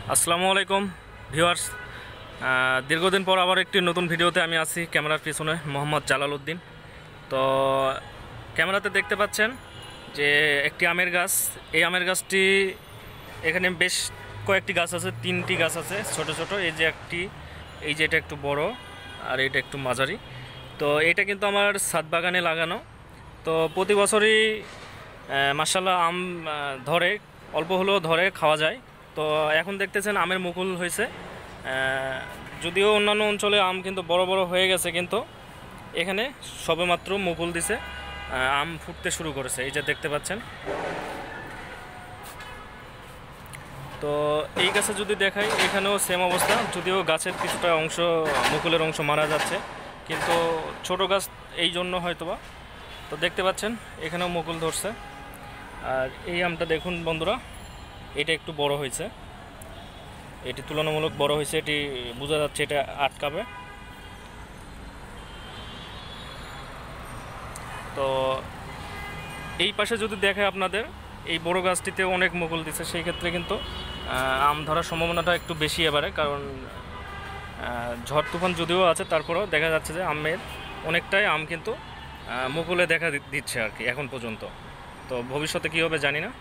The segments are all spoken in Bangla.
আসসালামু আলাইকুম ভিউয়ার্স, দীর্ঘদিন পর আবার একটি নতুন ভিডিওতে আমি আছি। ক্যামেরার পিছনে মোহাম্মদ জালাল উদ্দিন। তো ক্যামেরাতে দেখতে পাচ্ছেন যে একটি আমের গাছ। এই আমের গাছটি এখানে বেশ কয়েকটি গাছ আছে, 3টি গাছ আছে ছোট ছোট। এই যে একটি, এই যে এটা একটু বড়, আর এটা একটু মাঝারি। তো এটা কিন্তু আমার ছাদ বাগানে লাগানো। তো প্রতি বছরই মাশাআল্লাহ আম ধরে, অল্প হলেও ধরে, খাওয়া যায়। তো এখন দেখতেছেন আমের মুকুল হয়েছে। যদিও অন্যান্য অঞ্চলে আম কিন্তু বড় বড় হয়ে গেছে, কিন্তু এখানে সবেমাত্র মুকুল দিছে, আম ফুটতে শুরু করেছে। এই যে দেখতে পাচ্ছেন। তো এই গাছে যদি দেখাই, এখানেও সেম অবস্থা, যদিও গাছের কিছুটা অংশ, মুকুলের অংশ মারা যাচ্ছে, কিন্তু ছোট গাছ এই জন্য হয়তোবা। তো দেখতে পাচ্ছেন এখানেও মুকুল ধরছে। আর এই আমটা দেখুন বন্ধুরা, এটা একটু বড় হয়েছে, এটি তুলনামূলক বড় হয়েছে, এটি বোঝা যাচ্ছে এটা আটকাবে। তো এই পাশে যদি দেখে আপনাদের, এই বড় গাছটিতে অনেক মুকুল দিচ্ছে, সেই ক্ষেত্রে কিন্তু আম ধরার সম্ভাবনাটা একটু বেশি এবারে, কারণ ঝড় তুফান যদিও আছে, তারপরেও দেখা যাচ্ছে যে আমের অনেকটাই আম কিন্তু মুকুলে দেখা দিচ্ছে আর কি এখন পর্যন্ত। তো ভবিষ্যতে কী হবে জানি না।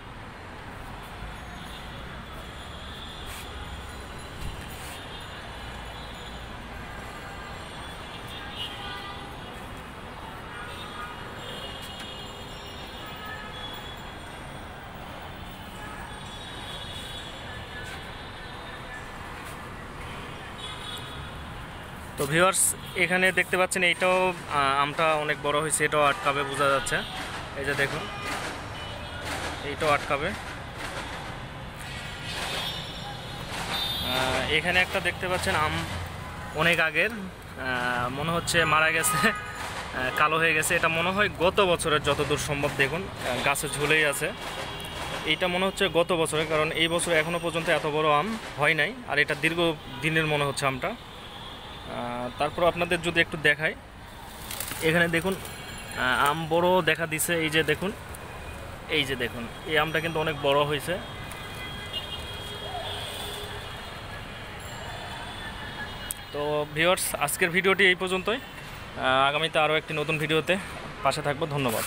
তো ভিউয়ার্স, এখানে দেখতে পাচ্ছেন এইটাও আমটা অনেক বড় হয়েছে, এটাও আটকাবে বোঝা যাচ্ছে। এই যে দেখুন, এইটাও আটকাবে। এখানে একটা দেখতে পাচ্ছেন আম অনেক আগের, মনে হচ্ছে মারা গেছে, কালো হয়ে গেছে। এটা মনে হয় গত বছরের, যতদূর সম্ভব দেখুন গাছে ঝুলেই আছে। এইটা মনে হচ্ছে গত বছরের, কারণ এই বছর এখনও পর্যন্ত এত বড় আম হয় নাই। আর এটা দীর্ঘ দিনের মনে হচ্ছে আমটা। তারপর আপনাদের যদি একটু দেখাই, এখানে দেখুন আম বড় দেখা দিছে। এই যে দেখুন, এই যে দেখুন, এই আমটা কিন্তু অনেক বড় হয়েছে। তো ভিউয়ার্স, আজকের ভিডিওটি এই পর্যন্তই। আগামীতে আরও একটি নতুন ভিডিওতে পাশে থাকবো। ধন্যবাদ।